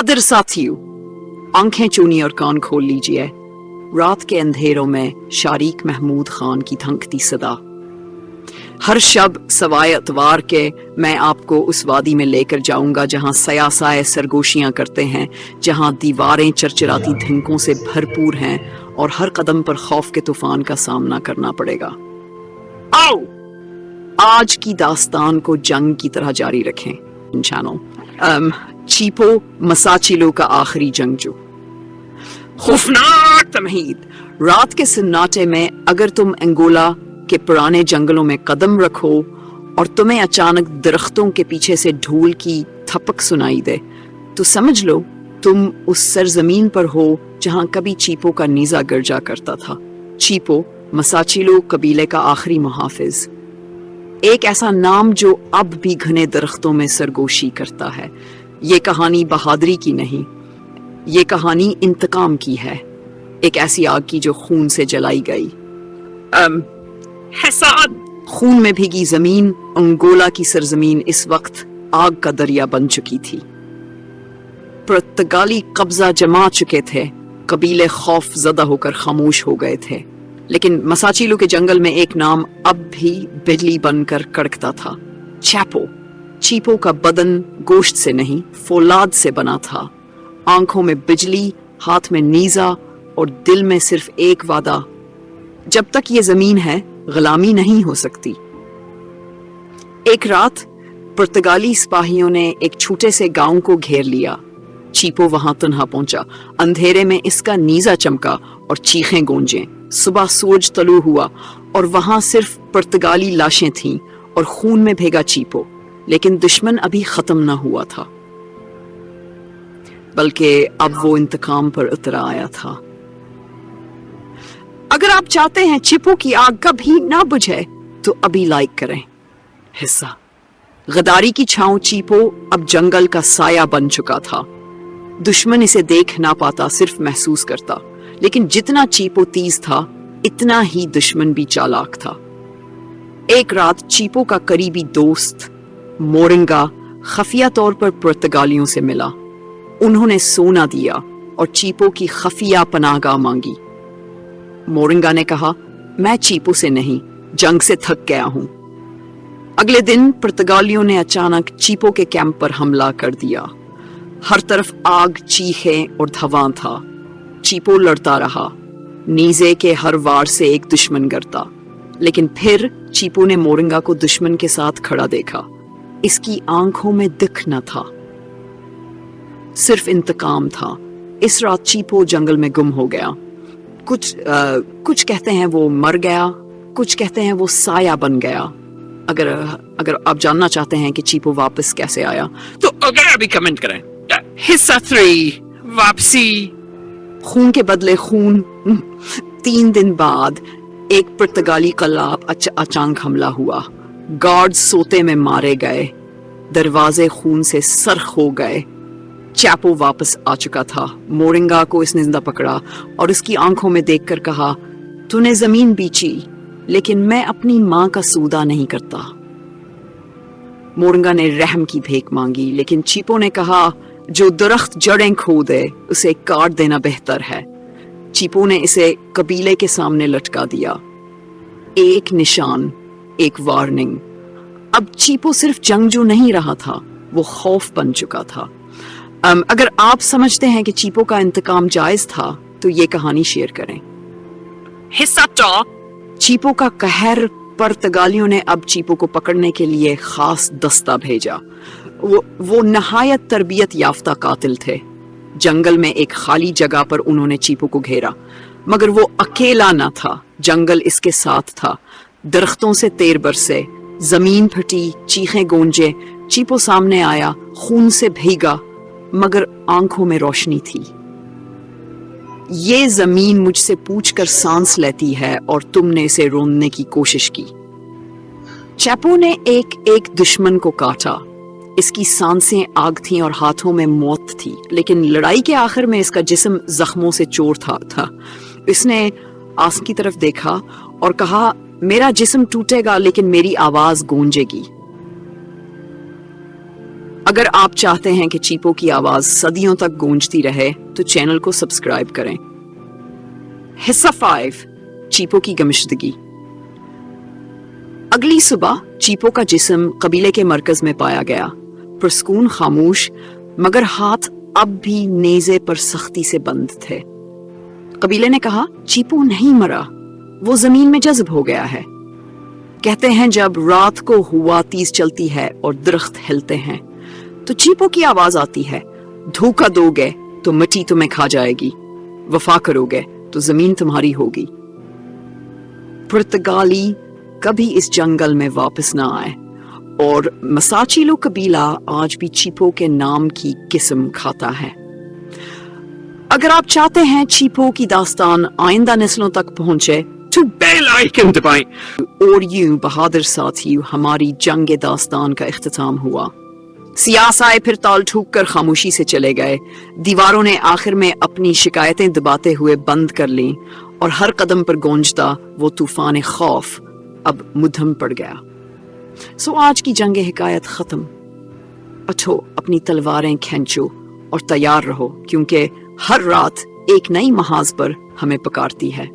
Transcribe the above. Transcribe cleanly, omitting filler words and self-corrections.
Other साथियों, आंखें चूनी और कान खोल लीजिए। रात के अंधेरों में शारीक महमूद खान की थंकती सदा। हर शब सवाए अतवार के मैं आपको उस वादी में लेकर जाऊंगा जहां सयासाए सरगोशियां करते हैं, जहां दीवारें चरचराती धिनकों से भरपूर हैं और हर कदम पर खौफ के तूफान का सामना करना पड़ेगा। आओ आज की दास्तान को जंग की तरह जारी रखें। चीपो मसाचिलो का आखिरी जंगजू। खौफनाक तमहीद। रात के सन्नाटे में अगर तुम अंगोला के पुराने जंगलों में कदम रखो और तुम्हें अचानक दरख्तों के पीछे से ढोल की थपक सुनाई दे, तो समझ लो तुम उस सरजमीन पर हो जहां कभी चीपो का नीजा गर्जा करता था। चीपो मसाचिलो कबीले का आखिरी मुहाफिज, एक ऐसा नाम जो अब भी घने दरख्तों में सरगोशी करता है। ये कहानी बहादुरी की नहीं, ये कहानी इंतकाम की है, एक ऐसी आग की जो खून से जलाई गई। हसाद। खून में भीगी जमीन अंगोला की सरजमीन इस वक्त आग का दरिया बन चुकी थी। पुर्तगाली कब्जा जमा चुके थे, कबीले खौफ ज़दा होकर खामोश हो गए थे, लेकिन मसाचिलो के जंगल में एक नाम अब भी बिजली बनकर कड़कता था, चैपो। चीपो का बदन गोश्त से नहीं फौलाद से बना था। आंखों में बिजली, हाथ में नीजा और दिल में सिर्फ एक वादा, जब तक ये जमीन है गुलामी नहीं हो सकती। एक रात पुर्तगाली सिपाहियों ने एक छोटे से गांव को घेर लिया। चीपो वहां तन्हा पहुंचा। अंधेरे में इसका नीजा चमका और चीखें गूंजें। सुबह सूरज तलू हुआ और वहां सिर्फ पुर्तगाली लाशें थीं और खून में भीगा चीपो, लेकिन दुश्मन अभी खत्म ना हुआ था, बल्कि अब वो इंतकाम पर उतरा आया था। अगर आप चाहते हैं चीपो की आग कभी ना बुझे तो अभी लाइक करें। हिस्सा। गदारी की छांव चीपो अब जंगल का साया बन चुका था। दुश्मन इसे देख ना पाता, सिर्फ महसूस करता, लेकिन जितना चीपो तेज था इतना ही दुश्मन भी चालाक था। एक रात चीपो का करीबी दोस्त मोरिंगा खफिया तौर पर पुर्तगालियों से मिला। उन्होंने सोना दिया और चीपो की खफिया पनाहगाह मांगी। मोरिंगा ने कहा, मैं चीपो से नहीं, जंग से थक गया हूं। अगले दिन पुर्तगालियों ने अचानक चीपो के कैंप पर हमला कर दिया। हर तरफ आग, चीखें और धवां था। चीपो लड़ता रहा, नीजे के हर वार से एक दुश्मन गिरता, लेकिन फिर चीपो ने मोरिंगा को दुश्मन के साथ खड़ा देखा। इसकी आंखों में दुख न था, सिर्फ इंतकाम था। इस रात चीपो जंगल में गुम हो गया। कुछ कहते हैं वो मर गया, कुछ कहते हैं वो साया बन गया। अगर आप जानना चाहते हैं कि चीपो वापस कैसे आया, तो अगर अभी कमेंट करें। हिस्सा 3 वापसी। खून के बदले खून। 3 दिन बाद एक पुर्तगाली कलाब अचानक हमला हुआ। गार्ड सोते में मारे गए, दरवाजे खून से सर्ख हो गए। चैपो वापस आ चुका था। मोरिंगा को इसने जिंदा पकड़ा और उसकी आंखों में देखकर कहा, तूने जमीन बेची, लेकिन मैं अपनी मां का सौदा नहीं करता। मोरिंगा ने रहम की भीख मांगी, लेकिन चीपो ने कहा, जो दरख्त जड़ें खो दे उसे काट देना बेहतर है। चीपो ने इसे कबीले के सामने लटका दिया। एक निशान, एक वार्निंग। अब चीपो सिर्फ जंगजू नहीं रहा था, वो खौफ बन चुका था। अगर आप समझते हैं कि चीपो का इंतकाम जायज था तो ये कहानी शेयर करें। हिस्सा 2। चीपो का कहर। पुर्तगालियों ने अब चीपो को पकड़ने के लिए खास दस्ता भेजा। वो नहायत तरबियत याफ्ता कातिल थे। जंगल में एक खाली जगह पर उन्होंने चीपो को घेरा, मगर वो अकेला ना था, जंगल इसके साथ था। दरख्तों से तेर बरसे, जमीन फटी, चीखें गूंजे। चीपो सामने आया, खून से भीगा, मगर आंखों में रोशनी थी। ये जमीन मुझसे पूछकर सांस लेती है और तुमने इसे रोकने की कोशिश की। चैपो ने एक दुश्मन को काटा। इसकी सांसें आग थीं और हाथों में मौत थी, लेकिन लड़ाई के आखिर में इसका जिस्म जख्मों से चोर था। इसने आसमान की तरफ देखा और कहा, मेरा जिस्म टूटेगा लेकिन मेरी आवाज गूंजेगी। اگر آپ چاہتے ہیں کہ چیپو کی آواز صدیوں تک گونجتی رہے تو چینل کو سبسکرائب کریں۔ حصہ 5 چیپو کی گمشدگی۔ اگلی صبح چیپو کا جسم قبیلے کے مرکز میں پایا گیا، پرسکون، خاموش، مگر ہاتھ اب بھی نیزے پر سختی سے بند تھے۔ قبیلے نے کہا چیپو نہیں مرا، وہ زمین میں جذب ہو گیا ہے۔ کہتے ہیں جب رات کو ہوا تیز چلتی ہے اور درخت ہلتے ہیں تو چیپو کی آواز آتی ہے، دھوکہ دو گے تو مٹی تمہیں کھا جائے گی، وفا کرو گے تو زمین تمہاری ہوگی۔ پرتگالی کبھی اس جنگل میں واپس نہ آئے اور مساچیلو قبیلہ آج بھی چیپو کے نام کی قسم کھاتا ہے۔ اگر آپ چاہتے ہیں چیپو کی داستان آئندہ نسلوں تک پہنچے تو بیل آئیکن دبائیں۔ اور یوں بہادر ساتھیو، ہماری جنگ داستان کا اختتام ہوا۔ سیاسائے پھر تال ٹھوک کر خاموشی سے چلے گئے، دیواروں نے آخر میں اپنی شکایتیں دباتے ہوئے بند کر لیں اور ہر قدم پر گونجتا وہ طوفان خوف اب مدھم پڑ گیا۔ سو آج کی جنگ حکایت ختم۔ اٹھو، اپنی تلواریں کھینچو اور تیار رہو، کیونکہ ہر رات ایک نئی محاذ پر ہمیں پکارتی ہے۔